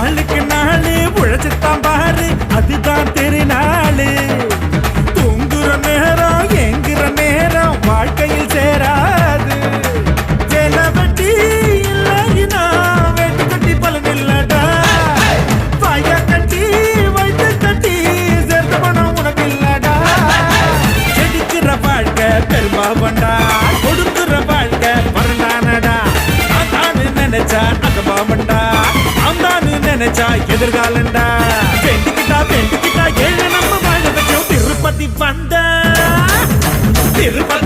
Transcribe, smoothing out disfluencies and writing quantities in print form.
நாளுக்கு நாளு உழைச்சுத்தான் பாரு அதுதான் திருநாளு தூங்குற நேரம் எங்குற நேரம் வாழ்க்கையில் சேராது வேலை வெட்டி இல்லைனா வெட்டு கட்டி பலன் இல்லடா வாய கட்டி வைத்து கட்டி சேர்த்த பணம் உனக்கு இல்லடா செடிக்கிற வாழ்க்கை பெரும்பாவண்டா கொடுக்குற வாழ்க்கை மரணானடா அதான்னு நினைச்சா அகபாவண்டா அந்தான்னு நினைச்சா எதிர்காலண்டா வேண்டிக்கிட்டா ஏழு நம்ம வாழ வச்சோம் திருப்பதி வந்த திருப்பதி